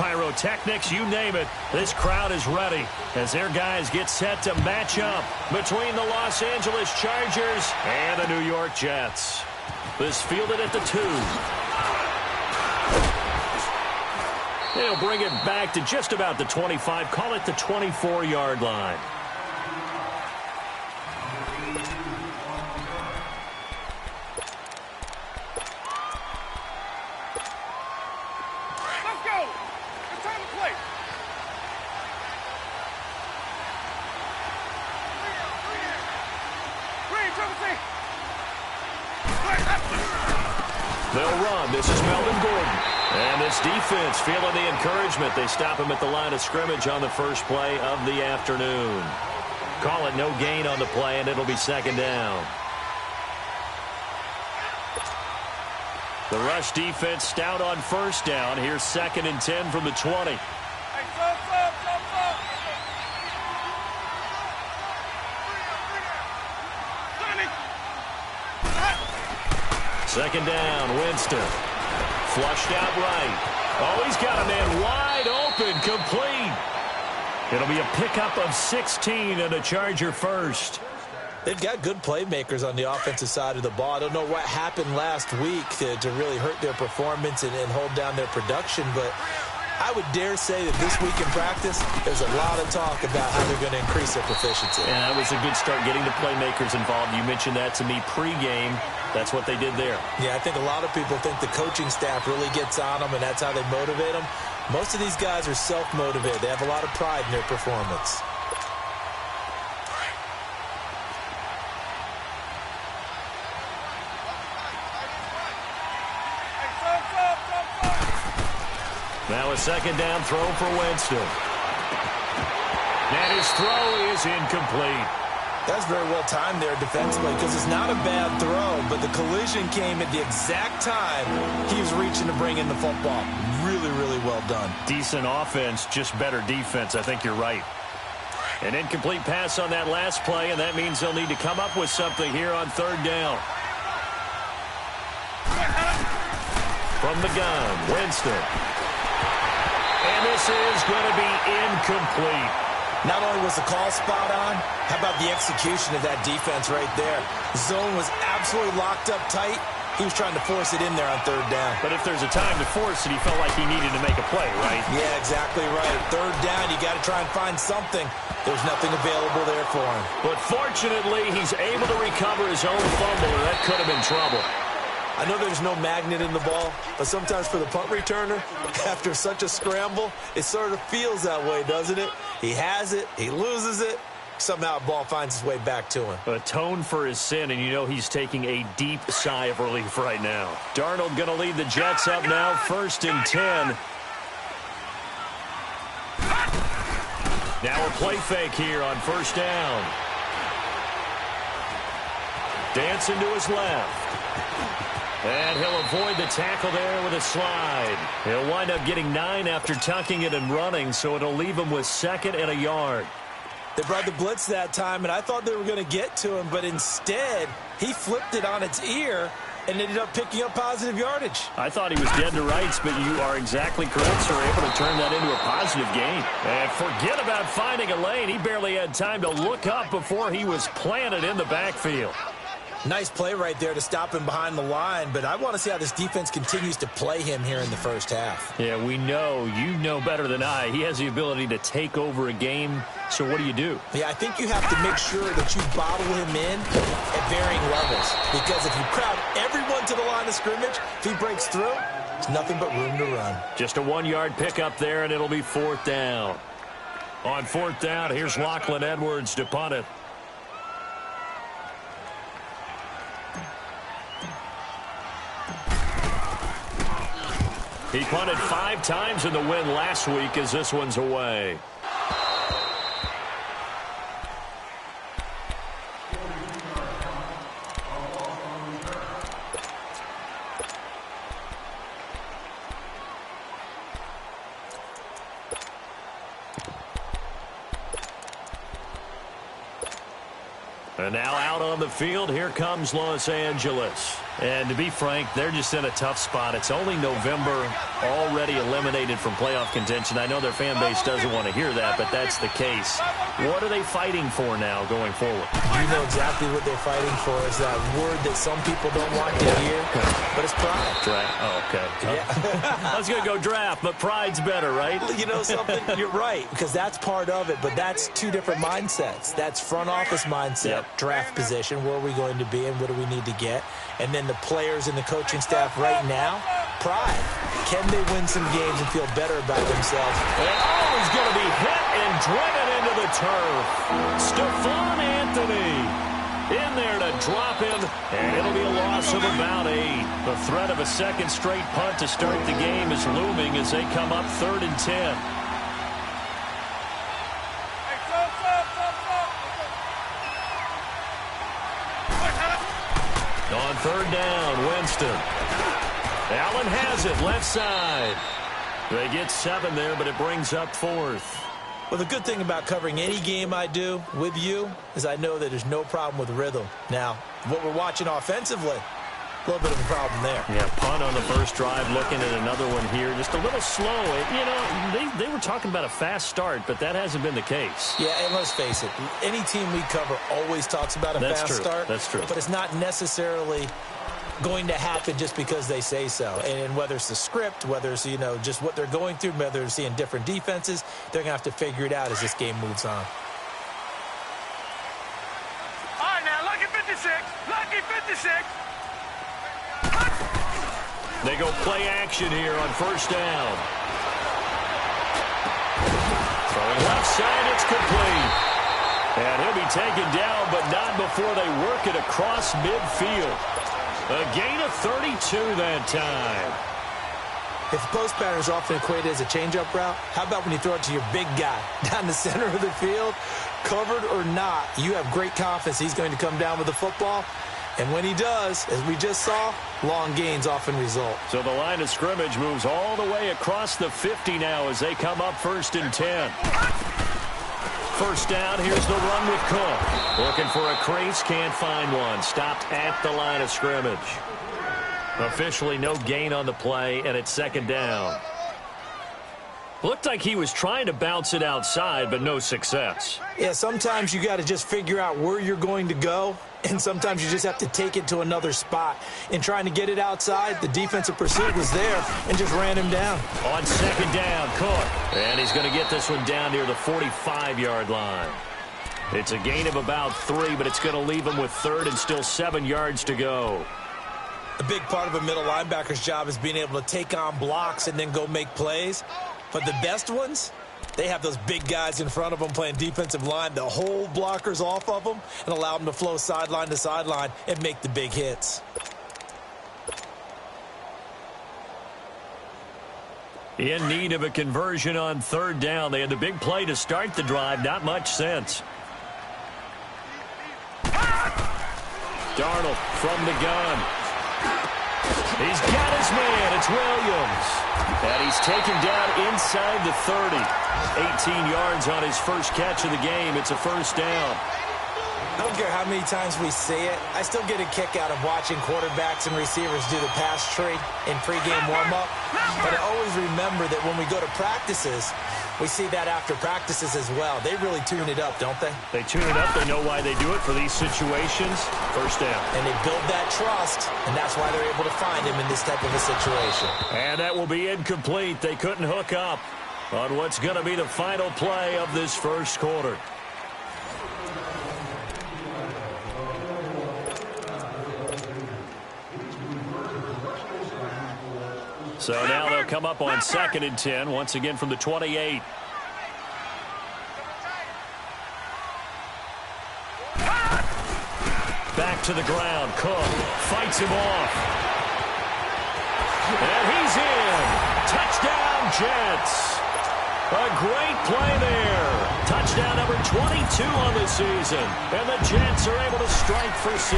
pyrotechnics, you name it. This crowd is ready as their guys get set to match up between the Los Angeles Chargers and the New York Jets. This fielded at the 2. They'll bring it back to just about the 25. Call it the 24-yard line. They'll run. This is Melvin Gordon. And this defense feeling the encouragement. They stop him at the line of scrimmage on the first play of the afternoon. Call it no gain on the play, and it'll be second down. The rush defense stout on first down. Here's 2nd and 10 from the 20. Second down, Winston. Flushed out right. Oh, he's got a man wide open, complete. It'll be a pickup of 16 and a Charger first. They've got good playmakers on the offensive side of the ball. I don't know what happened last week to really hurt their performance and hold down their production, but I would dare say that this week in practice, there's a lot of talk about how they're going to increase their proficiency. And that was a good start, getting the playmakers involved. You mentioned that to me pregame. That's what they did there. Yeah, I think a lot of people think the coaching staff really gets on them, and that's how they motivate them. Most of these guys are self-motivated. They have a lot of pride in their performance. Now a second down throw for Winston. And his throw is incomplete. That's very well timed there defensively because it's not a bad throw, but the collision came at the exact time he was reaching to bring in the football. Really, really well done. Decent offense, just better defense. I think you're right. An incomplete pass on that last play, and that means they'll need to come up with something here on third down. From the gun, Winston. And this is going to be incomplete. Not only was the call spot on, how about the execution of that defense right there? Zone was absolutely locked up tight. He was trying to force it in there on third down. But if there's a time to force it, he felt like he needed to make a play, right? Yeah, exactly right. Third down, you got to try and find something. There's nothing available there for him. But fortunately, he's able to recover his own fumble, and that could have been trouble. I know there's no magnet in the ball, but sometimes for the punt returner, after such a scramble, it sort of feels that way, doesn't it? He has it, he loses it, somehow the ball finds its way back to him. Atone for his sin, and you know he's taking a deep sigh of relief right now. Darnold going to lead the Jets up now, 1st and 10. Now a play fake here on first down. Dancing to his left. And he'll avoid the tackle there with a slide. He'll wind up getting 9 after tucking it and running, so it'll leave him with 2nd and a yard. They brought the blitz that time, and I thought they were going to get to him, but instead, he flipped it on its ear and ended up picking up positive yardage. I thought he was dead to rights, but you are exactly correct, sir. Able to turn that into a positive gain. And forget about finding a lane. He barely had time to look up before he was planted in the backfield. Nice play right there to stop him behind the line, but I want to see how this defense continues to play him here in the first half. Yeah, we know. You know better than I. He has the ability to take over a game, so what do? Yeah, I think you have to make sure that you bottle him in at varying levels, because if you crowd everyone to the line of scrimmage, if he breaks through, there's nothing but room to run. Just a 1-yard pickup there, and it'll be 4th down. On 4th down, here's Lachlan Edwards to punt it. He punted 5 times in the win last week as this one's away. And now out on the field, here comes Los Angeles. And to be frank, they're just in a tough spot. It's only November, already eliminated from playoff contention. I know their fan base doesn't want to hear that, but that's the case. What are they fighting for now going forward? You know exactly what they're fighting for. Is that word that some people don't want to hear, but it's pride. Draft. Oh, okay. Yeah. I was going to go draft, but pride's better, right? You know something? You're right, because that's part of it, but that's two different mindsets. That's front office mindset, draft position, where are we going to be and what do we need to get? And then the players and the coaching staff right now, pride. Can they win some games and feel better about themselves? And he's going to be hit and driven into the turf. Stephon Anthony in there to drop him, and it'll be a loss of about 8. The threat of a second straight punt to start the game is looming as they come up 3rd and 10. On 3rd down, Winston. Allen has it, left side. They get 7 there, but it brings up 4th. Well, the good thing about covering any game I do with you is I know that there's no problem with rhythm. Now, what we're watching offensively, a little bit of a problem there. Yeah, punt on the first drive, looking at another one here. Just a little slow. You know, they were talking about a fast start, but that hasn't been the case. Yeah, and let's face it, any team we cover always talks about a fast start. That's true. But it's not necessarily going to happen just because they say so. And whether it's the script, whether it's, you know, just what they're going through, whether they're seeing different defenses, they're going to have to figure it out as this game moves on. All right, now, lucky 56. Lucky 56. They go play action here on 1st down. Throwing left side, it's complete. And he'll be taken down, but not before they work it across midfield. A gain of 32 that time. If the post pattern is often equated as a change-up route, how about when you throw it to your big guy down the center of the field? Covered or not, you have great confidence he's going to come down with the football. And when he does, as we just saw, long gains often result. So the line of scrimmage moves all the way across the 50 now as they come up 1st and 10. 1st down, here's the run with Cook. Looking for a crease, can't find one. Stopped at the line of scrimmage. Officially no gain on the play, and it's 2nd down. Looked like he was trying to bounce it outside, but no success. Yeah, sometimes you got to just figure out where you're going to go, and sometimes you just have to take it to another spot. In trying to get it outside, the defensive pursuit was there and just ran him down. On 2nd down, Cook. And he's going to get this one down near the 45-yard line. It's a gain of about 3, but it's going to leave him with 3rd and still 7 yards to go. A big part of a middle linebacker's job is being able to take on blocks and then go make plays. But the best ones, they have those big guys in front of them playing defensive line to hold blockers off of them and allow them to flow sideline to sideline and make the big hits. In need of a conversion on 3rd down. They had the big play to start the drive. Not much sense. Darnold from the gun. He's got his man. It's Williams. And he's taken down inside the 30. 18 yards on his first catch of the game. It's a 1st down. I don't care how many times we see it. I still get a kick out of watching quarterbacks and receivers do the pass tree in pregame warm-up. But I always remember that when we go to practices, we see that after practices as well. They really tune it up, don't they? They tune it up. They know why they do it for these situations. 1st down. And they build that trust, and that's why they're able to find him in this type of a situation. And that will be incomplete. They couldn't hook up on what's going to be the final play of this 1st quarter. So now they'll come up on 2nd and 10, once again from the 28. Back to the ground. Cook fights him off. And he's in. Touchdown, Jets. A great play there. Touchdown number 22 on the season. And the Jets are able to strike for 6.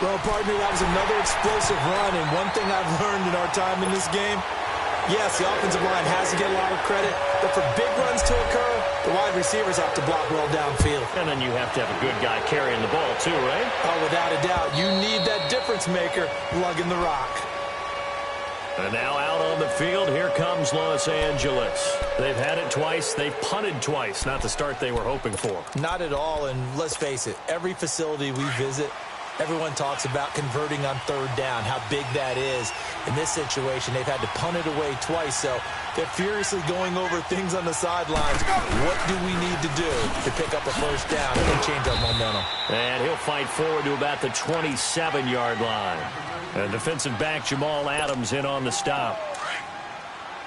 Well, partner, that was another explosive run, and one thing I've learned in our time in this game, Yes, the offensive line has to get a lot of credit, but for big runs to occur, the wide receivers have to block well downfield. And then you have to have a good guy carrying the ball too, right? Oh, without a doubt. You need that difference maker lugging the rock. And now out on the field, here comes Los Angeles. They've had it twice. They've punted twice. Not the start they were hoping for. Not at all, and let's face it, every facility we visit, everyone talks about converting on third down, how big that is. In this situation, they've had to punt it away twice, so they're furiously going over things on the sidelines. What do we need to do to pick up a first down and change our momentum? And he'll fight forward to about the 27-yard line. And defensive back Jamal Adams in on the stop.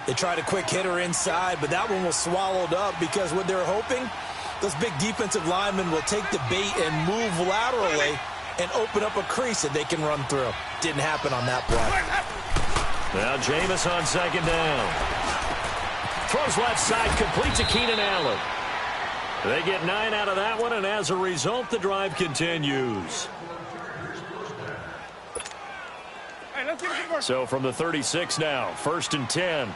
They tried a quick hitter inside, but that one was swallowed up because what they're hoping, those big defensive linemen will take the bait and move laterally and open up a crease that they can run through. Didn't happen on that play. Now Jameis on second down. Throws left side, complete to Keenan Allen. They get 9 out of that one, and as a result, the drive continues. So from the 36 now, 1st and 10.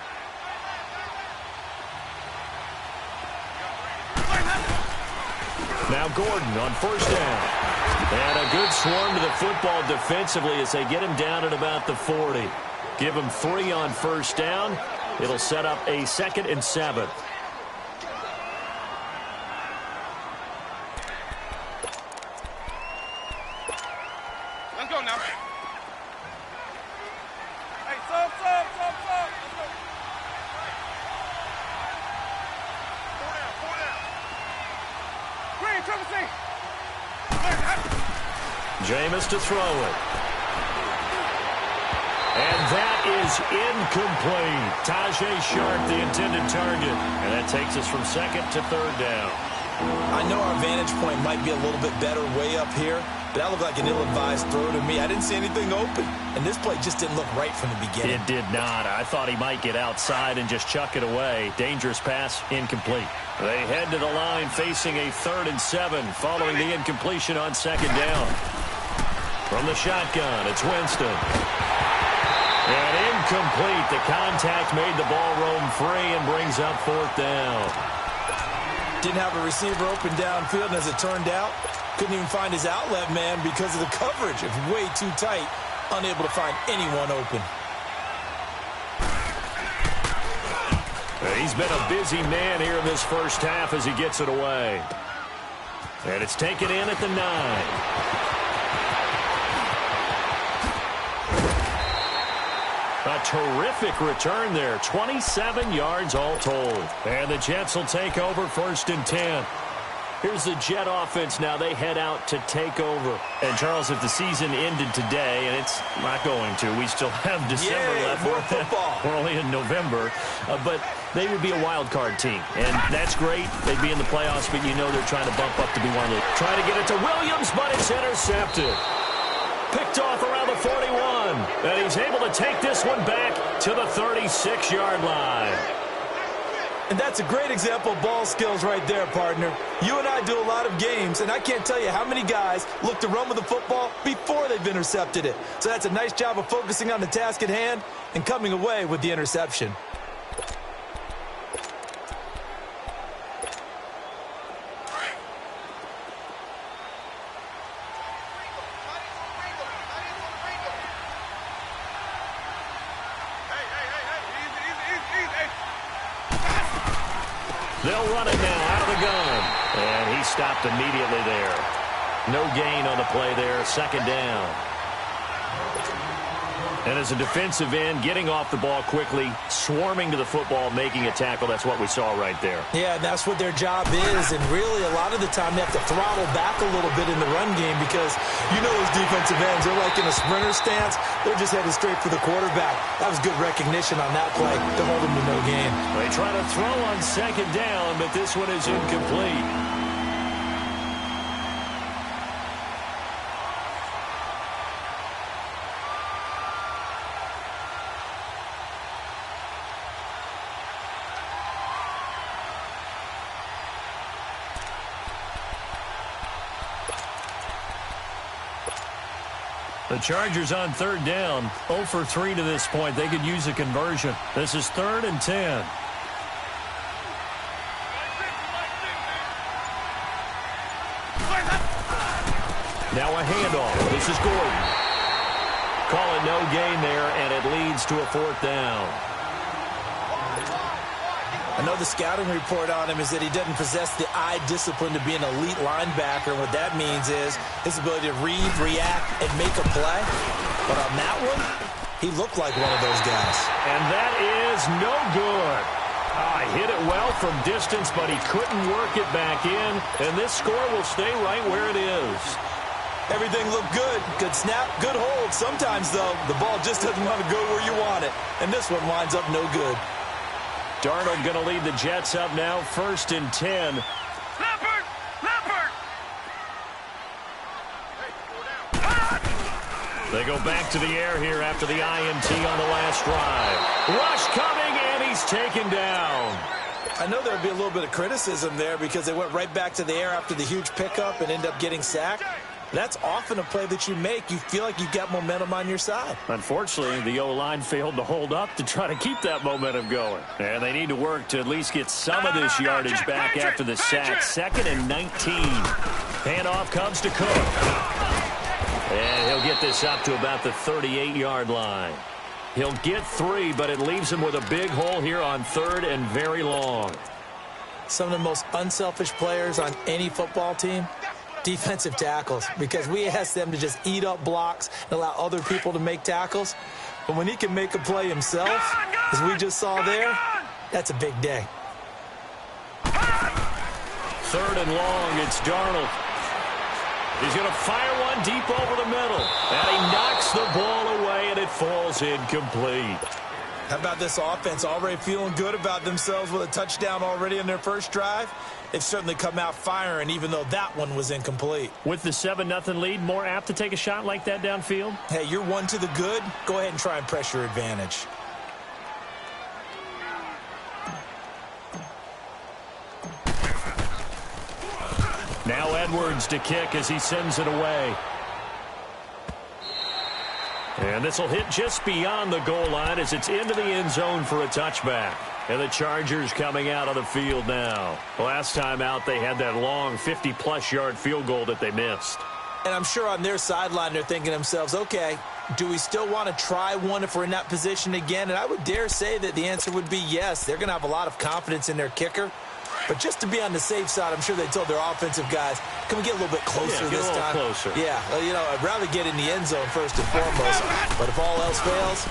Now Gordon on first down. And a good swarm to the football defensively as they get him down at about the 40. Give him 3 on first down. It'll set up a 2nd and 7. Let's go now. Hey, sub. Let's go. 4 down. Green, triple C. Jameis to throw it. And that is incomplete. Tajay Sharp, the intended target. And that takes us from 2nd to 3rd down. I know our vantage point might be a little bit better way up here, but that looked like an ill-advised throw to me. I didn't see anything open, and this play just didn't look right from the beginning. It did not. I thought he might get outside and just chuck it away. Dangerous pass, incomplete. They head to the line facing a 3rd and 7 following the incompletion on 2nd down. From the shotgun, it's Winston. And incomplete. The contact made the ball roam free and brings up 4th down. Didn't have a receiver open downfield, and as it turned out, couldn't even find his outlet man because of the coverage. It's way too tight, unable to find anyone open. He's been a busy man here in this first half as he gets it away. And it's taken in at the 9. A terrific return there. 27 yards all told. And the Jets will take over 1st and 10. Here's the Jet offense now. They head out to take over. And, Charles, if the season ended today, and it's not going to, we still have December left. More football. We're only in November. But they would be a wild card team. And that's great. They'd be in the playoffs, but you know they're trying to bump up to be one of the... Trying to get it to Williams, but it's intercepted. Picked off around the 41. And he's able to take this one back to the 36-yard line. And that's a great example of ball skills right there, partner. You and I do a lot of games, and I can't tell you how many guys look to run with the football before they've intercepted it. So that's a nice job of focusing on the task at hand and coming away with the interception. They'll run it now out of the gun. And he stopped immediately there. No gain on the play there. 2nd down. And as a defensive end, getting off the ball quickly, swarming to the football, making a tackle, that's what we saw right there. Yeah, that's what their job is, and really a lot of the time they have to throttle back a little bit in the run game because you know those defensive ends, they're like in a sprinter stance. They're just headed straight for the quarterback. That was good recognition on that play to hold them to no gain. They try to throw on 2nd down, but this one is incomplete. The Chargers on third down, 0 for 3 to this point. They could use a conversion. This is 3rd and 10. Now a handoff. This is Gordon. Call it no gain there, and it leads to a 4th down. I know the scouting report on him is that he doesn't possess the eye discipline to be an elite linebacker. What that means is his ability to read, react, and make a play. But on that one, he looked like one of those guys. And that is no good. Hit it well from distance, but he couldn't work it back in. And this score will stay right where it is. Everything looked good. Good snap, good hold. Sometimes, though, the ball just doesn't want to go where you want it. And this one winds up no good. Darnold going to lead the Jets up now, 1st and 10. Leopard! Leopard! They go back to the air here after the INT on the last drive. Rush coming, and he's taken down. I know there'll be a little bit of criticism there because they went right back to the air after the huge pickup and end up getting sacked. That's often a play that you make. You feel like you've got momentum on your side. Unfortunately, the O-line failed to hold up to try to keep that momentum going. And they need to work to at least get some of this yardage back after the sack. 2nd and 19. Handoff comes to Cook. And he'll get this up to about the 38-yard line. He'll get 3, but it leaves him with a big hole here on 3rd and very long. Some of the most unselfish players on any football team, defensive tackles, because we ask them to just eat up blocks and allow other people to make tackles. But when he can make a play himself, as we just saw there, that's a big day. 3rd and long, it's Darnold. He's going to fire one deep over the middle. And he knocks the ball away, and it falls incomplete. How about this offense already feeling good about themselves with a touchdown already in their first drive? They've certainly come out firing, even though that one was incomplete. With the 7-0 lead, more apt to take a shot like that downfield? Hey, you're one to the good. Go ahead and try and press your advantage. Now Edwards to kick as he sends it away. And this will hit just beyond the goal line as it's into the end zone for a touchback. And the Chargers coming out of the field now. Last time out, they had that long 50-plus yard field goal that they missed. And I'm sure on their sideline they're thinking to themselves, okay, do we still want to try one if we're in that position again? And I would dare say that the answer would be yes. They're going to have a lot of confidence in their kicker. But just to be on the safe side, I'm sure they told their offensive guys, can we get a little bit closer this time? Closer. Yeah, you know, I'd rather get in the end zone first and foremost. But if all else fails,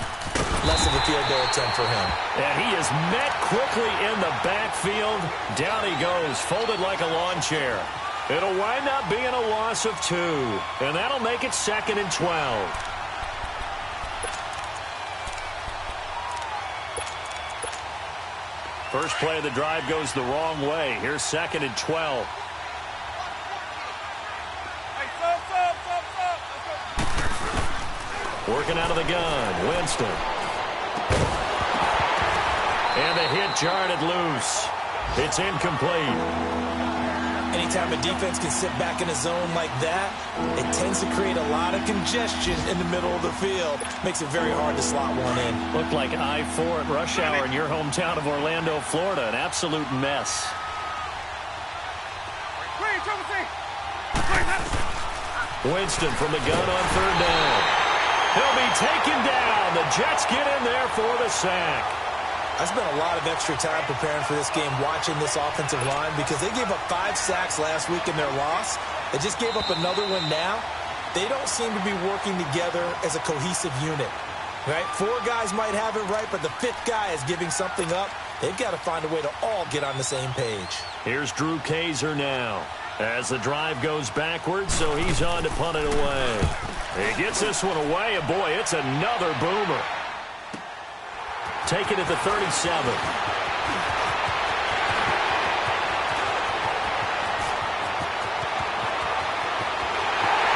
less of a field goal attempt for him. And he is met quickly in the backfield. Down he goes, folded like a lawn chair. It'll wind up being a loss of 2. And that'll make it 2nd and 12. First play of the drive goes the wrong way. Here's 2nd and 12. Working out of the gun, Winston. And the hit jarred loose. It's incomplete. Anytime a defense can sit back in a zone like that, it tends to create a lot of congestion in the middle of the field. Makes it very hard to slot one in. Looked like I-4 at rush hour in your hometown of Orlando, Florida. An absolute mess. Winston from the gun on 3rd down. He'll be taken down. The Jets get in there for the sack. I spent a lot of extra time preparing for this game, watching this offensive line, because they gave up 5 sacks last week in their loss. They just gave up another one now. They don't seem to be working together as a cohesive unit. Right? 4 guys might have it right, but the 5th guy is giving something up. They've got to find a way to all get on the same page. Here's Drew Kaiser now. As the drive goes backwards, so he's on to punt it away. He gets this one away, and boy, it's another boomer. Taken at the 37.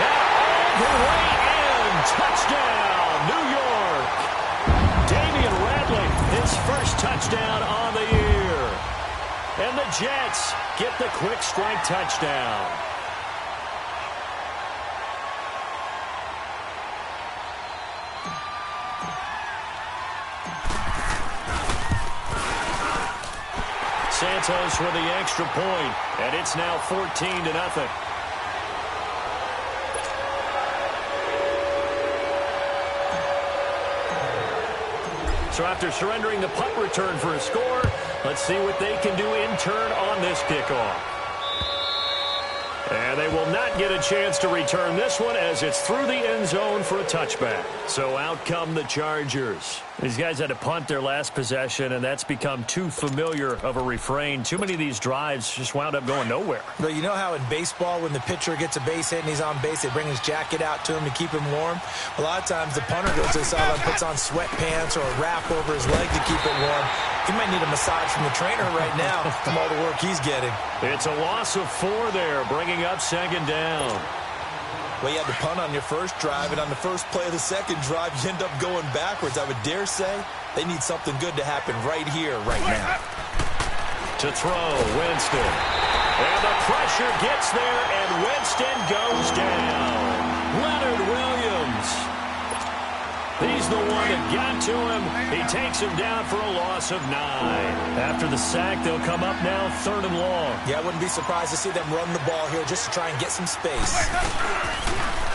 And all the way in. Touchdown, New York. Damian Radley, his first touchdown on the year. And the Jets get the quick strike touchdown. Santos with the extra point, and it's now 14-0. So after surrendering the punt return for a score, let's see what they can do in turn on this kickoff. And they will not get a chance to return this one as it's through the end zone for a touchback. So out come the Chargers. These guys had to punt their last possession, and that's become too familiar of a refrain. Too many of these drives just wound up going nowhere. But you know how in baseball, when the pitcher gets a base hit and he's on base, they bring his jacket out to him to keep him warm? A lot of times the punter goes to the sideline, puts on sweatpants or a wrap over his leg to keep it warm. He might need a massage from the trainer right now from all the work he's getting. It's a loss of 4 there, bringing up second down. Well, you had to punt on your first drive, and on the first play of the second drive, you end up going backwards. I would dare say they need something good to happen right here, right now. To throw, Winston. And the pressure gets there, and Winston goes down. Leonard Williams. He's the one that got to him. He takes him down for a loss of 9. After the sack, they'll come up now 3rd and long. Yeah, I wouldn't be surprised to see them run the ball here just to try and get some space.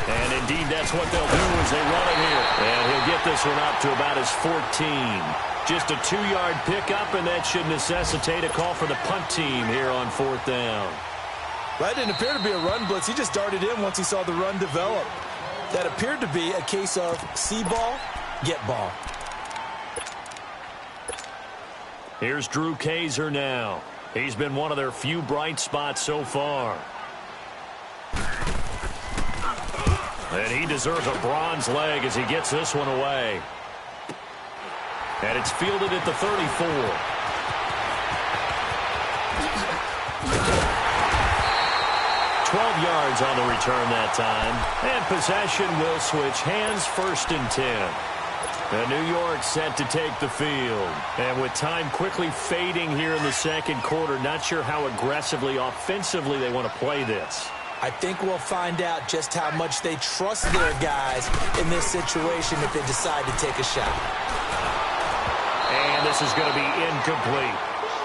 And indeed, that's what they'll do as they run it here. And he'll get this one up to about his 14. Just a 2-yard pickup, and that should necessitate a call for the punt team here on 4th down. That didn't appear to be a run blitz. He just darted in once he saw the run develop. That appeared to be a case of see ball, get ball. Here's Drew Kaiser now. He's been one of their few bright spots so far. And he deserves a bronze leg as he gets this one away. And it's fielded at the 34. 12 yards on the return that time. And possession will switch hands, 1st and 10. And New York set to take the field. And with time quickly fading here in the second quarter, not sure how aggressively, offensively they want to play this. I think we'll find out just how much they trust their guys in this situation if they decide to take a shot. And this is going to be incomplete.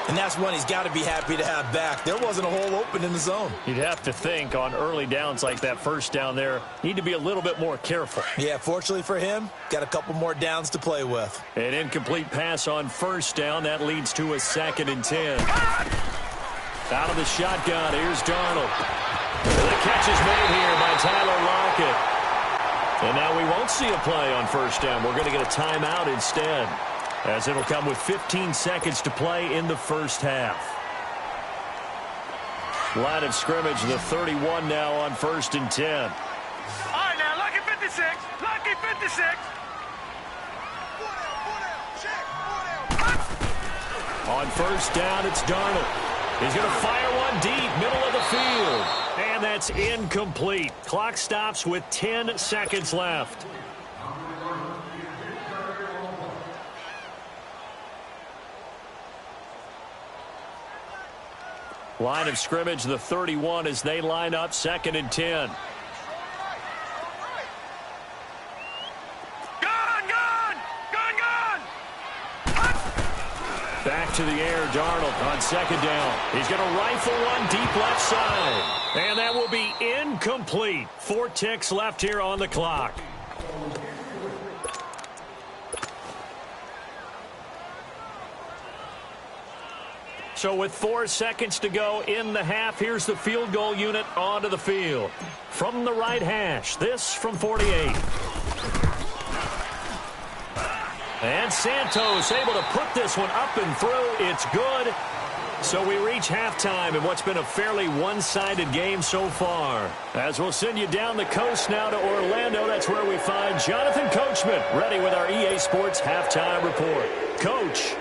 And that's one he's got to be happy to have back. There wasn't a hole open in the zone. You'd have to think on early downs like that first down there, need to be a little bit more careful. Yeah, fortunately for him, got a couple more downs to play with. An incomplete pass on 1st down. That leads to a 2nd and 10. Out of the shotgun, here's Darnold. The catch is made here by Tyler Lockett. And now we won't see a play on 1st down. We're going to get a timeout instead, as it'll come with 15 seconds to play in the first half. Line of scrimmage, the 31 now on 1st and 10. All right, now, lucky 56. Lucky 56. On 1st down, it's Darnold. He's going to fire one deep, middle of the field. And that's incomplete. Clock stops with 10 seconds left. Line of scrimmage, the 31 as they line up 2nd and 10. Back to the air, Darnold on 2nd down. He's going to rifle one deep left side. And that will be incomplete. 4 ticks left here on the clock. So with 4 seconds to go in the half, here's the field goal unit onto the field. From the right hash, this from 48. And Santos able to put this one up and through. It's good. So we reach halftime in what's been a fairly one-sided game so far. As we'll send you down the coast now to Orlando, that's where we find Jonathan Coachman ready with our EA Sports Halftime Report. Coach.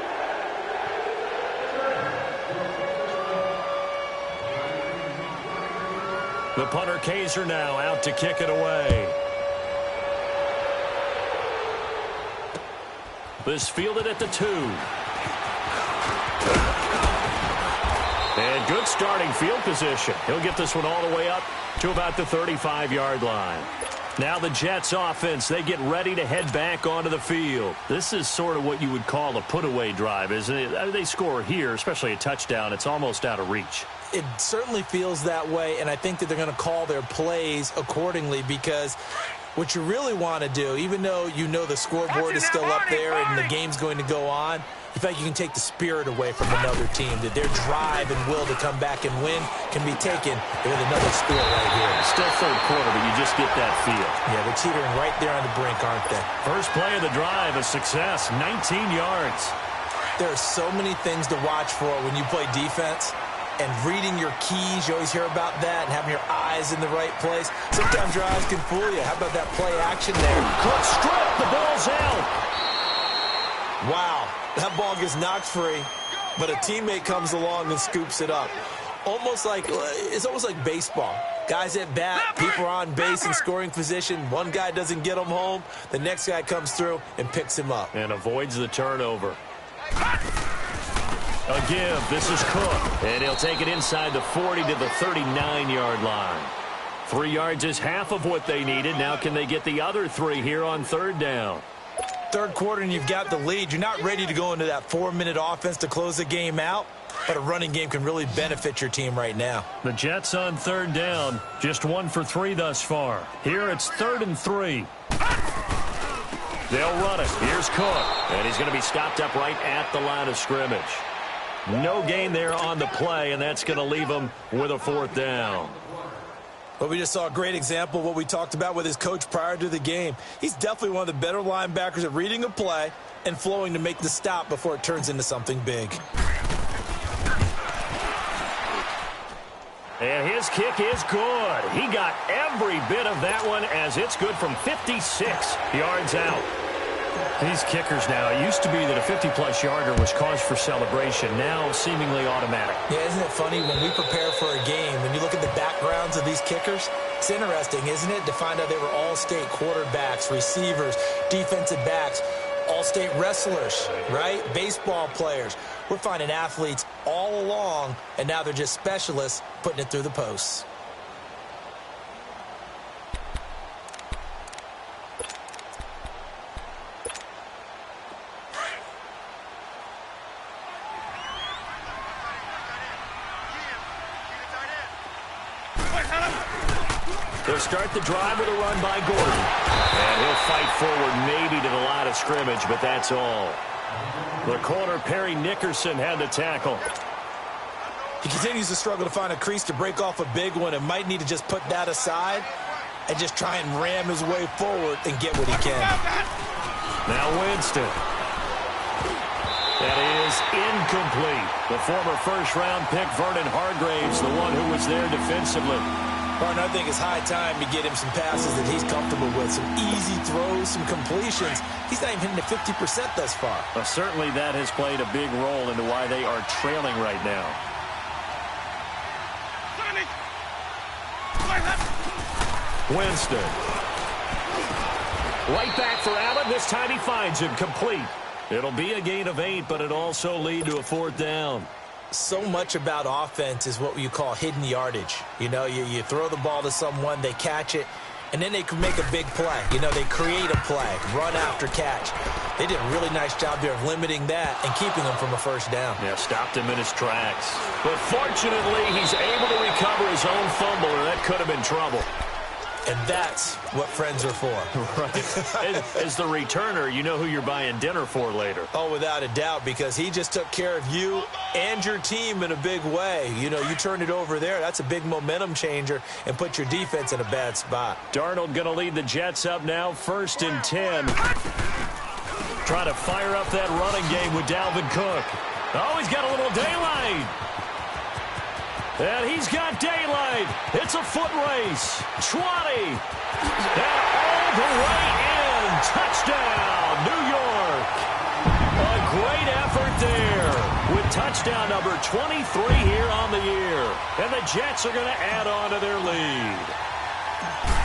The punter Kaiser now out to kick it away. This fielded at the 2. And good starting field position. He'll get this one all the way up to about the 35-yard line. Now the Jets offense, they get ready to head back onto the field. This is sort of what you would call a put-away drive, isn't it? I mean, they score here, especially a touchdown. It's almost out of reach. It certainly feels that way, and I think that they're going to call their plays accordingly because what you really want to do, even though you know the scoreboard is still up there and the game's going to go on, in fact, you can take the spirit away from another team, that their drive and will to come back and win can be taken with another score right here. Still third quarter, but you just get that feel. Yeah, they're teetering right there on the brink, aren't they? First play of the drive, a success, 19 yards. There are so many things to watch for when you play defense. And reading your keys, you always hear about that, and having your eyes in the right place. Sometimes your eyes can fool you. How about that play action there? Cook strip, the ball's out. Wow, that ball gets knocked free, but a teammate comes along and scoops it up. It's almost like baseball. Guys at bat, people are on base in scoring position. One guy doesn't get him home. The next guy comes through and picks him up. And avoids the turnover. A give. This is Cook. And he'll take it inside the 40 to the 39-yard line. 3 yards is half of what they needed. Now can they get the other 3 here on third down? Third quarter and you've got the lead. You're not ready to go into that 4-minute offense to close the game out, but a running game can really benefit your team right now. The Jets on third down. Just 1 for 3 thus far. Here it's 3rd and 3. They'll run it. Here's Cook. And he's going to be stopped up right at the line of scrimmage. No gain there on the play, and that's going to leave him with a 4th down. Well, we just saw a great example of what we talked about with his coach prior to the game. He's definitely one of the better linebackers at reading a play and flowing to make the stop before it turns into something big. And his kick is good. He got every bit of that one as it's good from 56 yards out. These kickers now, it used to be that a 50-plus yarder was cause for celebration. Now seemingly automatic. Yeah, isn't it funny when we prepare for a game, when you look at the backgrounds of these kickers, it's interesting, isn't it, to find out they were all-state quarterbacks, receivers, defensive backs, all-state wrestlers, right? Baseball players. We're finding athletes all along, and now they're just specialists putting it through the posts. They'll start the drive with a run by Gordon. And he'll fight forward maybe to the line of scrimmage, but that's all. The corner, Perry Nickerson, had the tackle. He continues to struggle to find a crease to break off a big one and might need to just put that aside and just try and ram his way forward and get what he can. Now Winston. That is incomplete. The former first-round pick, Vernon Hargraves, the one who was there defensively. Partner, I think it's high time to get him some passes that he's comfortable with. Some easy throws, some completions. He's not even hitting the 50% thus far. Well, certainly that has played a big role into why they are trailing right now. Winston. Right back for Allen. This time he finds him complete. It'll be a gain of 8, but it'll also lead to a 4th down. So much about offense is what you call hidden yardage. You know, you throw the ball to someone, they catch it, and then they can make a big play. You know, they create a play, run after catch. They did a really nice job there of limiting that and keeping him from a 1st down. Yeah, stopped him in his tracks. But fortunately, he's able to recover his own fumble, or that could have been trouble. And that's what friends are for. Right. As the returner, you know who you're buying dinner for later. Oh, without a doubt, because he just took care of you and your team in a big way. You know, you turn it over there, that's a big momentum changer and put your defense in a bad spot. Darnold going to lead the Jets up now, 1st and 10. Trying to fire up that running game with Dalvin Cook. Oh, he's got a little daylight. And he's got daylight. It's a foot race. 20. And all the way in. Touchdown, New York. A great effort there with touchdown number 23 here on the year. And the Jets are going to add on to their lead.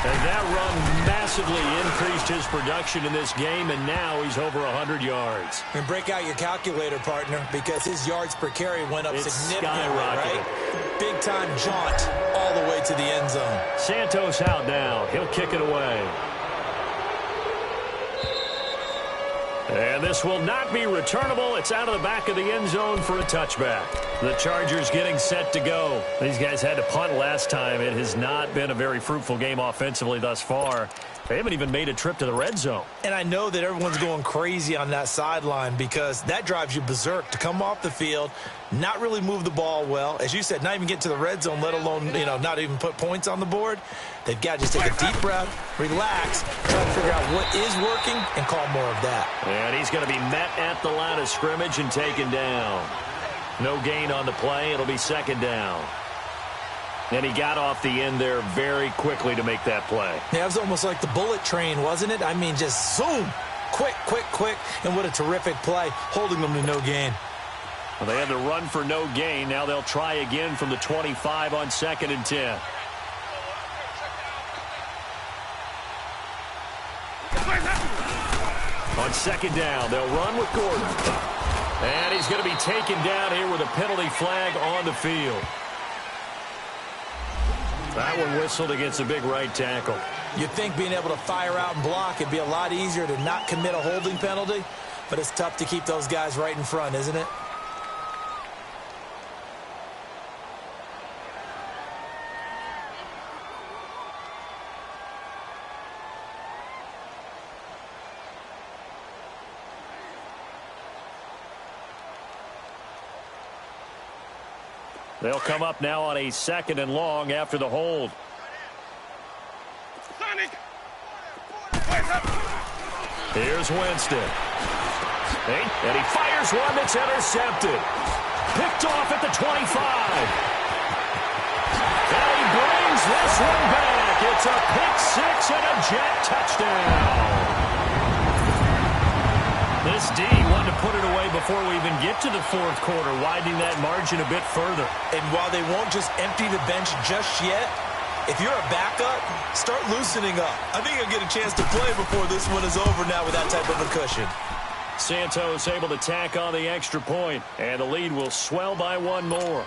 And that run massively increased his production in this game, and now he's over 100 yards. And break out your calculator, partner, because his yards per carry went up significantly, skyrocketed. right? Big-time jaunt all the way to the end zone. Santos out now. He'll kick it away. And this will not be returnable. It's out of the back of the end zone for a touchback. The Chargers getting set to go. These guys had to punt last time. It has not been a very fruitful game offensively thus far. They haven't even made a trip to the red zone. And I know that everyone's going crazy on that sideline because that drives you berserk to come off the field, not really move the ball well. As you said, not even get to the red zone, let alone, not even put points on the board. They've got to just take a deep breath, relax, try to figure out what is working, and call more of that. And he's going to be met at the line of scrimmage and taken down. No gain on the play. It'll be second down. And he got off the end there very quickly to make that play. Yeah, it was almost like the bullet train, wasn't it? I mean, just zoom, quick, quick, quick, and what a terrific play, holding them to no gain. Well, they had to run for no gain. Now they'll try again from the 25 on 2nd and 10. On 2nd down, they'll run with Gordon. And he's going to be taken down here with a penalty flag on the field. That one whistled against a big right tackle. You'd think being able to fire out and block, it'd be a lot easier to not commit a holding penalty, but it's tough to keep those guys right in front, isn't it? They'll come up now on a 2nd and long after the hold. Here's Winston. And he fires one that's intercepted. Picked off at the 25. And he brings this one back. It's a pick 6 and a jet touchdown. This D wanted to put it away before we even get to the 4th quarter, widening that margin a bit further. And while they won't just empty the bench just yet, if you're a backup, start loosening up. I think you'll get a chance to play before this one is over now with that type of a cushion. Santos able to tack on the extra point, and the lead will swell by one more.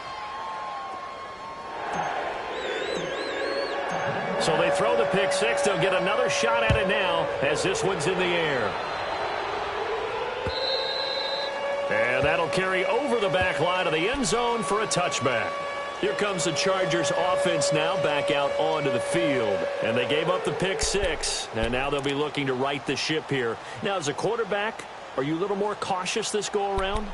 So they throw the pick 6. They'll get another shot at it now as this one's in the air. And that'll carry over the back line of the end zone for a touchback. Here comes the Chargers offense now back out onto the field. And they gave up the pick 6. And now they'll be looking to right the ship here. Now, as a quarterback, are you a little more cautious this go-around?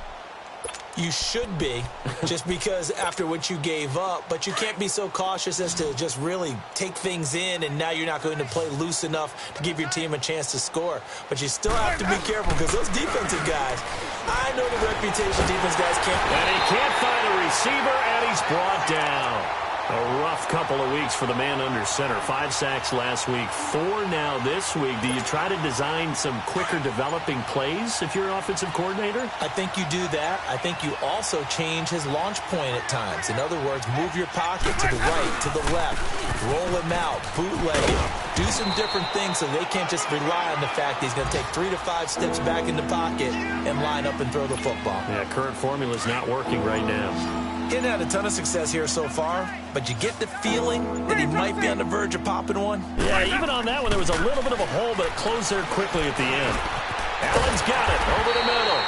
You should be, just because after what you gave up. But you can't be so cautious as to just really take things in, and now you're not going to play loose enough to give your team a chance to score. But you still have to be careful because those defensive guys, I know the reputation defense guys can't. And he can't find a receiver, and he's brought down. A rough couple of weeks for the man under center. 5 sacks last week, 4 now this week. Do you try to design some quicker developing plays if you're an offensive coordinator? I think you do that. I think you also change his launch point at times. In other words, move your pocket to the right, to the left, roll him out, bootleg him, do some different things so they can't just rely on the fact that he's going to take 3 to 5 steps back in the pocket and line up and throw the football. Yeah, current formula is not working right now. He hasn't had a ton of success here so far, but you get the feeling that he might be on the verge of popping one. Yeah, even on that one, there was a little bit of a hole, but it closed there quickly at the end. Allen's got it over the middle.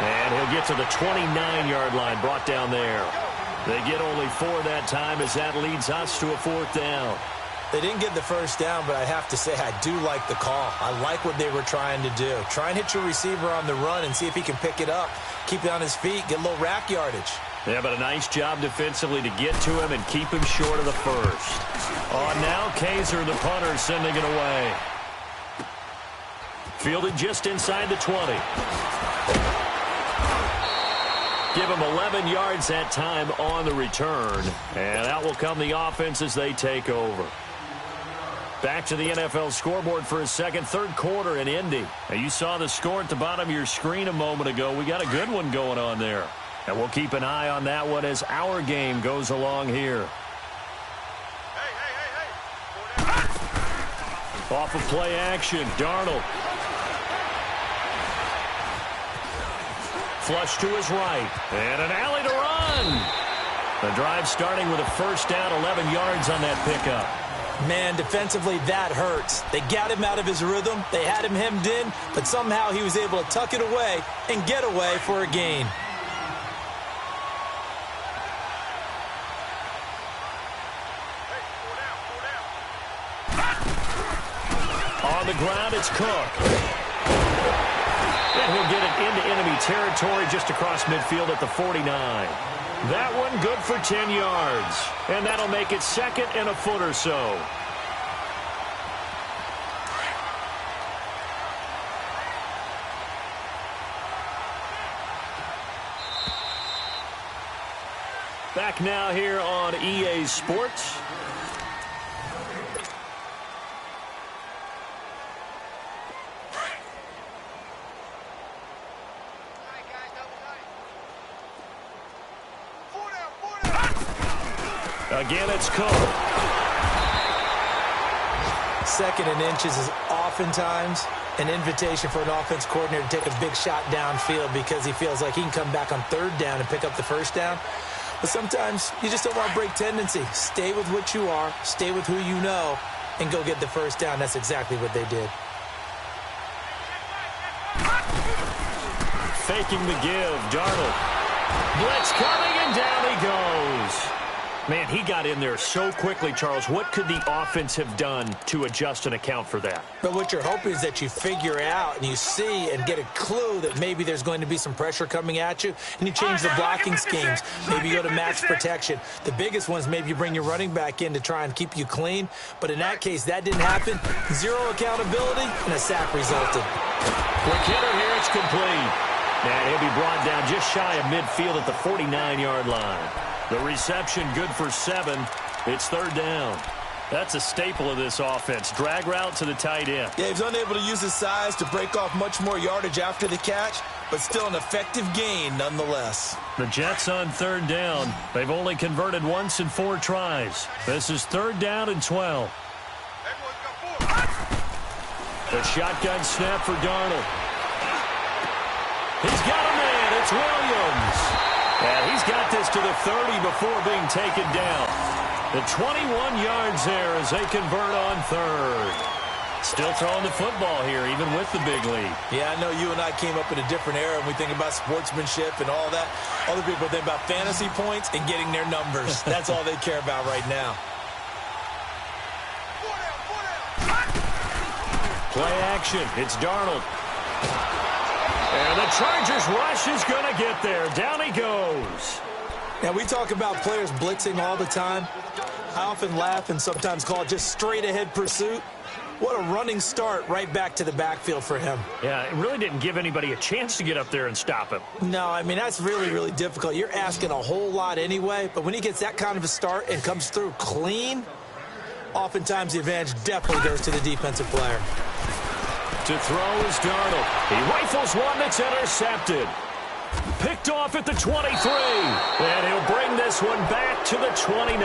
And he'll get to the 29-yard line, brought down there. They get only 4 that time as that leads us to a 4th down. They didn't get the first down, but I have to say I do like the call. I like what they were trying to do. Try and hit your receiver on the run and see if he can pick it up. Keep it on his feet, get a little rack yardage. Yeah, but a nice job defensively to get to him and keep him short of the first. On now, Kaiser, the punter, sending it away. Fielded just inside the 20. Give him 11 yards that time on the return. And out will come the offense as they take over. Back to the NFL scoreboard for a second, 3rd quarter in Indy. Now, you saw the score at the bottom of your screen a moment ago. We got a good one going on there. And we'll keep an eye on that one as our game goes along here. Off of play action, Darnold. Flush to his right. And an alley to run. The drive starting with a first down, 11 yards on that pickup. Man, defensively, that hurts. They got him out of his rhythm. They had him hemmed in, but somehow he was able to tuck it away and get away for a gain. On the ground, it's Cook. And he'll get it into enemy territory just across midfield at the 49. That one good for 10 yards. And that'll make it second and a foot or so. Back now here on EA Sports. Again, it's Cook. Second and inches is oftentimes an invitation for an offense coordinator to take a big shot downfield because he feels like he can come back on third down and pick up the first down. But sometimes you just don't want to break tendency. Stay with what you are, stay with who you know, and go get the first down. That's exactly what they did. Faking the give, Darnold. Blitz coming, and down he goes. Man, he got in there so quickly, Charles. What could the offense have done to adjust and account for that? But what you're hoping is that you figure out and you see and get a clue that maybe there's going to be some pressure coming at you, and you change the blocking schemes. Maybe you go to max protection. The biggest ones, maybe you bring your running back in to try and keep you clean. But in that case, that didn't happen. Zero accountability, and a sack resulted. Quick hitter here, it's complete. And he'll be brought down just shy of midfield at the 49-yard line. The reception good for 7. It's third down. That's a staple of this offense. Drag route to the tight end. Yeah, he's unable to use his size to break off much more yardage after the catch, but still an effective gain nonetheless. The Jets on third down. They've only converted once in 4 tries. This is third down and 12. The shotgun snap for Darnold. He's got a man. It's Williams. And he's got this to the 30 before being taken down. The 21 yards there as they convert on third. Still throwing the football here, even with the big lead. Yeah, I know you and I came up in a different era, and we think about sportsmanship and all that. Other people think about fantasy points and getting their numbers. That's all they care about right now. Play action. It's Darnold. And the Chargers rush is going to get there. Down he goes. Now, we talk about players blitzing all the time. I often laugh and sometimes call it just straight-ahead pursuit. What a running start right back to the backfield for him. Yeah, it really didn't give anybody a chance to get up there and stop him. No, I mean, that's really, really difficult. You're asking a whole lot anyway, but when he gets that kind of a start and comes through clean, oftentimes the advantage definitely goes to the defensive player. To throw is Darnold. He rifles one that's intercepted. Picked off at the 23. And he'll bring this one back to the 29.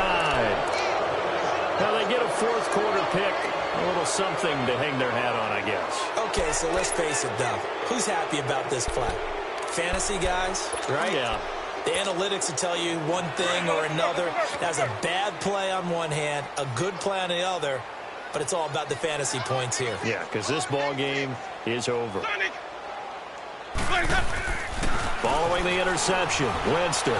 Now they get a fourth quarter pick. A little something to hang their hat on, I guess. Okay, so let's face it, though. Who's happy about this play? Fantasy guys, right? Yeah. The analytics will tell you one thing or another. That's a bad play on one hand, a good play on the other. But it's all about the fantasy points here. Yeah, because this ball game is over. Following the interception, Winston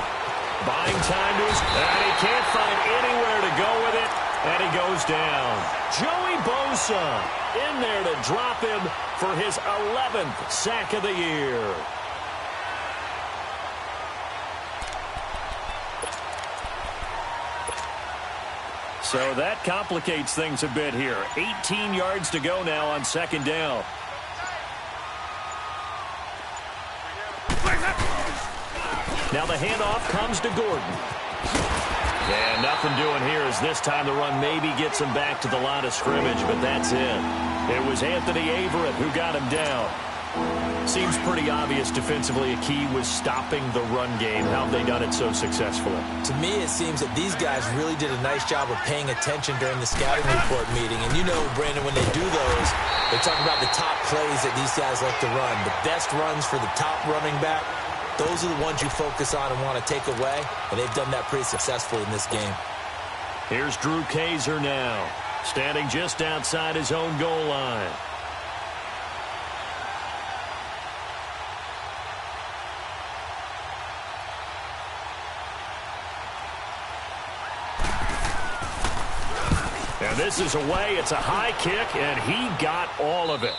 buying time to his... And he can't find anywhere to go with it, and he goes down. Joey Bosa in there to drop him for his 11th sack of the year. So that complicates things a bit here. 18 yards to go now on second down. Now the handoff comes to Gordon. And nothing doing here as this time the run maybe gets him back to the line of scrimmage, but that's it. It was Anthony Averett who got him down. Seems pretty obvious defensively a key was stopping the run game. How have they done it so successfully? To me, it seems that these guys really did a nice job of paying attention during the scouting report meeting. And you know, Brandon, when they do those, they talk about the top plays that these guys like to run. The best runs for the top running back, those are the ones you focus on and want to take away. And they've done that pretty successfully in this game. Here's Drew Kaiser now, standing just outside his own goal line. And this is away. It's a high kick, and he got all of it.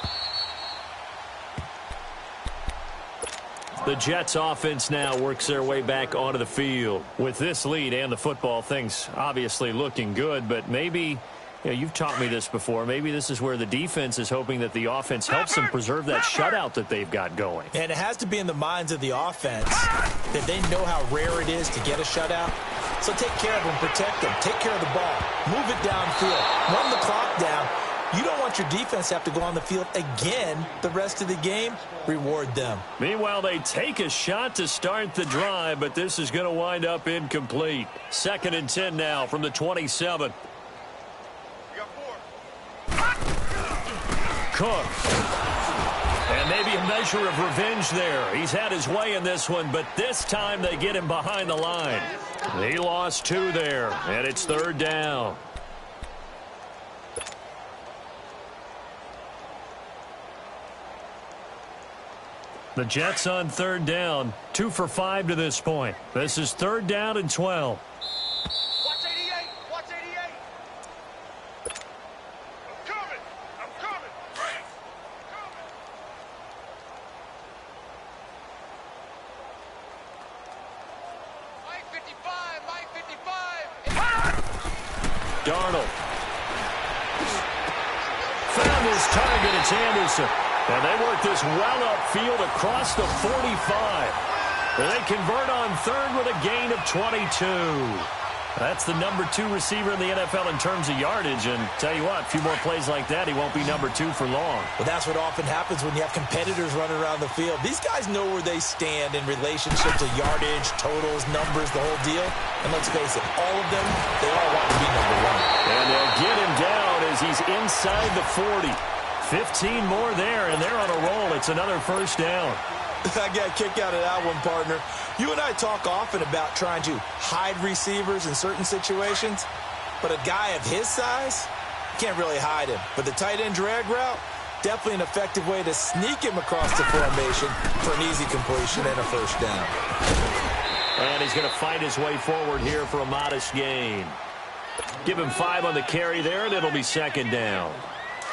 The Jets offense now works their way back onto the field. With this lead and the football, things obviously looking good, but maybe, you've taught me this before, maybe this is where the defense is hoping that the offense helps them preserve that shutout that they've got going. And it has to be in the minds of the offense that they know how rare it is to get a shutout. So take care of them, protect them, take care of the ball, move it downfield, run the clock down. You don't want your defense to have to go on the field again the rest of the game. Reward them. Meanwhile, they take a shot to start the drive, but this is going to wind up incomplete. 2nd and 10 now from the 27. Cook. And maybe a measure of revenge there. He's had his way in this one, but this time they get him behind the line. He lost 2 there, and it's 3rd down. The Jets on 3rd down, 2 for 5 to this point. This is 3rd down and 12. Watch 88. Watch 88. I'm coming. I'm coming. Mike 55. Mike 55. Darnold. Found his target. It's Anderson. And they work this well upfield across the 45. And they convert on 3rd with a gain of 22. That's the number 2 receiver in the NFL in terms of yardage. And tell you what, a few more plays like that, he won't be number 2 for long. Well, that's what often happens when you have competitors running around the field. These guys know where they stand in relationship to yardage, totals, numbers, the whole deal. And let's face it, all of them, they all want to be number 1. And they'll get him down as he's inside the 40. 15 more there, and they're on a roll. It's another 1st down. I got a kick out of that one, partner. You and I talk often about trying to hide receivers in certain situations, but a guy of his size, you can't really hide him. But the tight end drag route, definitely an effective way to sneak him across the formation for an easy completion and a 1st down. And he's going to fight his way forward here for a modest gain. Give him 5 on the carry there, and it'll be 2nd down.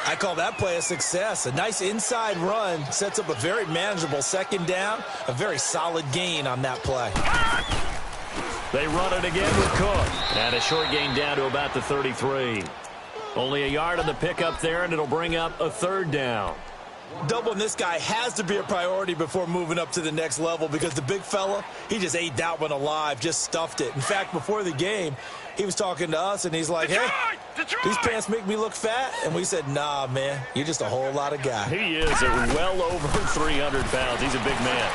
I call that play a success. A nice inside run sets up a very manageable 2nd down, a very solid gain on that play. They run it again with Cook. And a short gain down to about the 33. Only a yard on the pickup there, and it'll bring up a 3rd down. Doubling this guy has to be a priority before moving up to the next level because the big fella, he just ate that one alive, just stuffed it. In fact, before the game, he was talking to us, and he's like, hey, these pants make me look fat? And we said, nah, man, you're just a whole lot of guy. He is at well over 300 pounds. He's a big man.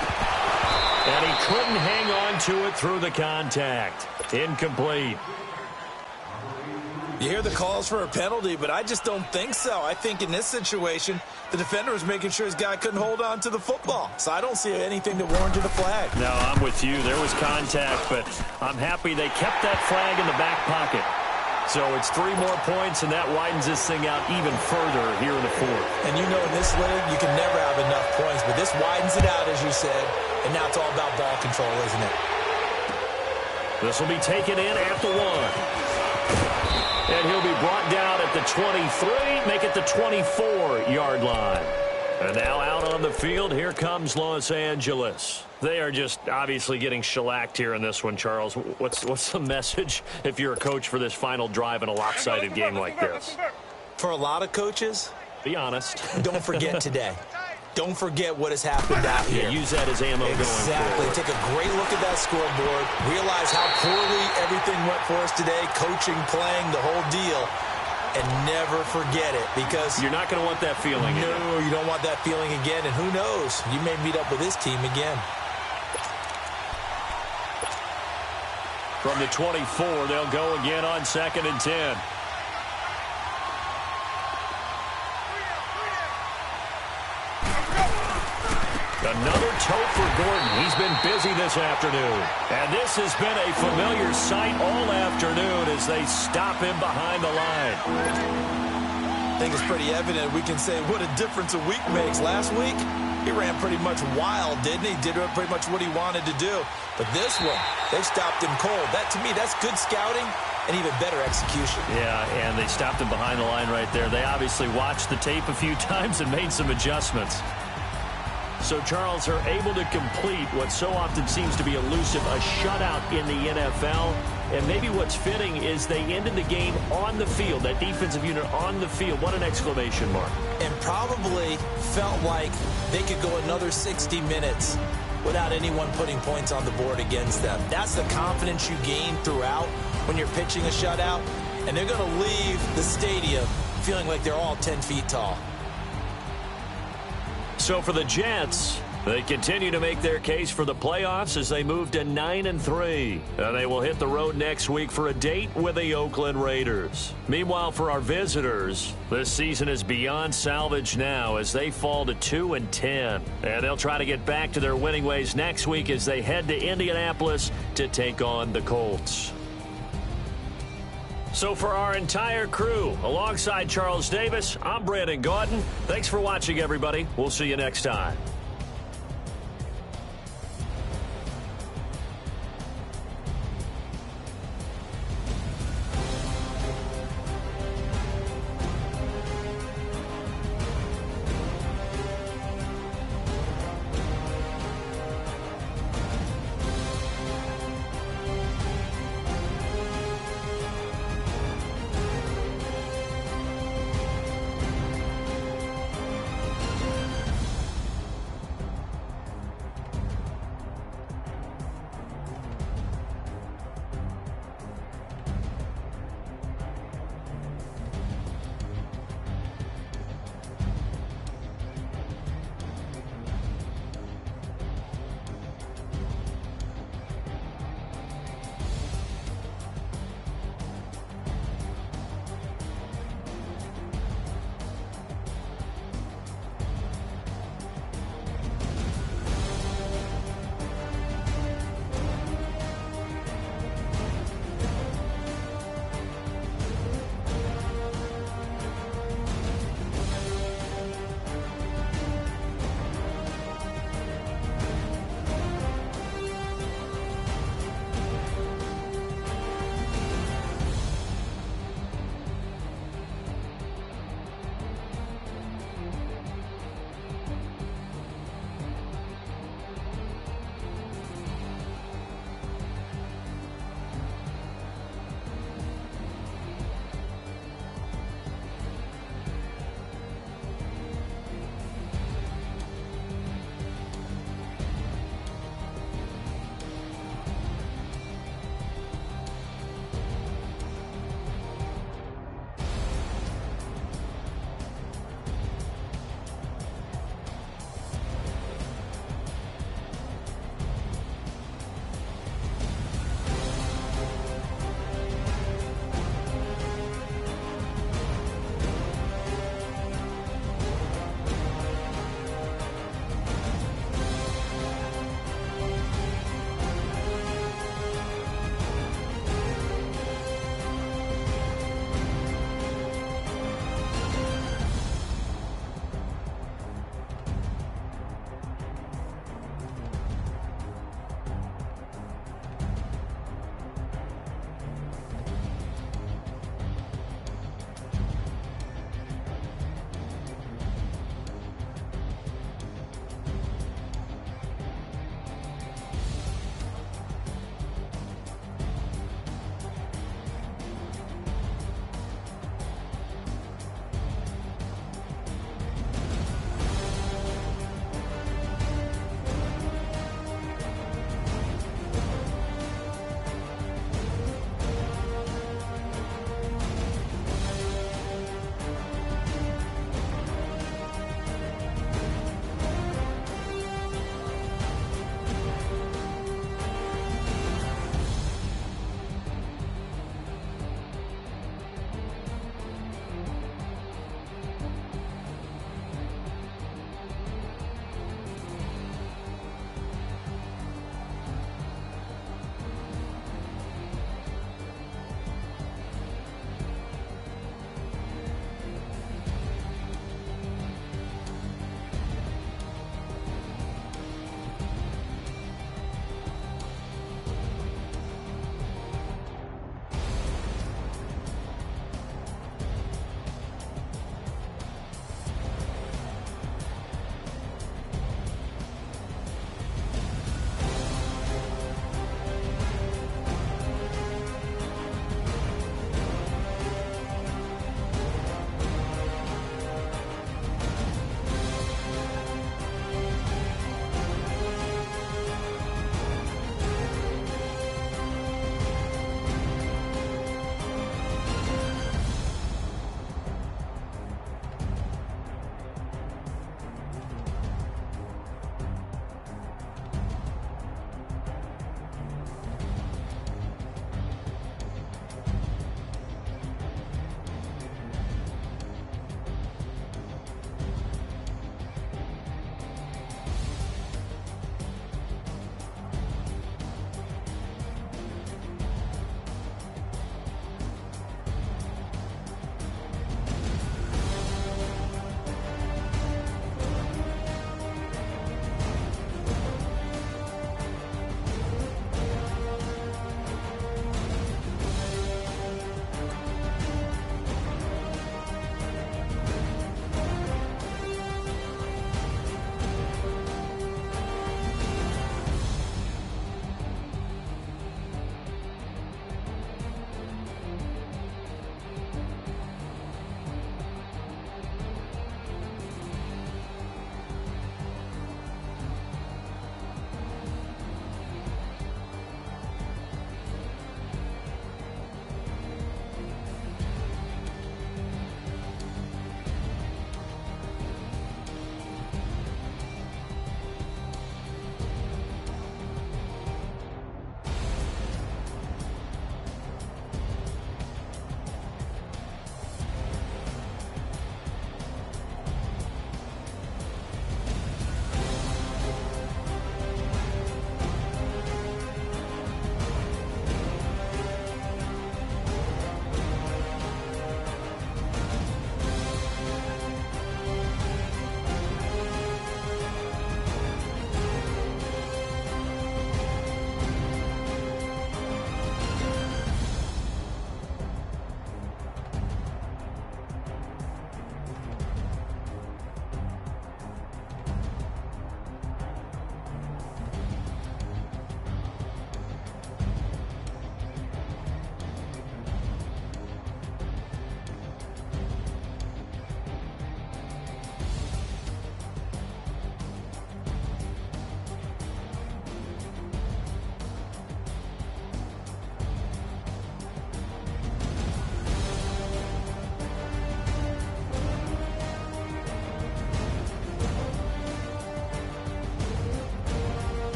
And he couldn't hang on to it through the contact. Incomplete. You hear the calls for a penalty, but I just don't think so. I think in this situation, the defender was making sure his guy couldn't hold on to the football. So I don't see anything that warranted a flag. No, I'm with you. There was contact, but I'm happy they kept that flag in the back pocket. So it's 3 more points, and that widens this thing out even further here in the 4th. And you know in this league, you can never have enough points, but this widens it out, as you said, and now it's all about ball control, isn't it? This will be taken in at the 1. And he'll be brought down at the 23, make it the 24-yard line. And now out on the field, here comes Los Angeles. They are just obviously getting shellacked here in this one, Charles. What's the message if you're a coach for this final drive in a lopsided game like this? For a lot of coaches, be honest. Don't forget today. Don't forget what has happened out here. Yeah, use that as ammo going forward. Exactly. Take a great look at that scoreboard. Realize how poorly everything went for us today. Coaching, playing, the whole deal. and never forget it, because you're not going to want that feeling again. No, you don't want that feeling again, and who knows, you may meet up with this team again. From the 24, they'll go again on 2nd and 10. Another toe for Gordon. He's been busy this afternoon. And this has been a familiar sight all afternoon as they stop him behind the line. I think it's pretty evident. We can say what a difference a week makes. Last week, he ran pretty much wild, didn't he? Did pretty much what he wanted to do. But this one, they stopped him cold. That, to me, that's good scouting and even better execution. Yeah, and they stopped him behind the line right there. They obviously watched the tape a few times and made some adjustments. So, Charles, are able to complete what so often seems to be elusive, a shutout in the NFL. And maybe what's fitting is they ended the game on the field, that defensive unit on the field. What an exclamation mark. And probably felt like they could go another 60 minutes without anyone putting points on the board against them. That's the confidence you gain throughout when you're pitching a shutout. And they're going to leave the stadium feeling like they're all 10 feet tall. So for the Jets, they continue to make their case for the playoffs as they move to 9-3. And they will hit the road next week for a date with the Oakland Raiders. Meanwhile, for our visitors, this season is beyond salvage now as they fall to 2-10. And they'll try to get back to their winning ways next week as they head to Indianapolis to take on the Colts. So for our entire crew, alongside Charles Davis, I'm Brandon Gaudin. Thanks for watching, everybody. We'll see you next time.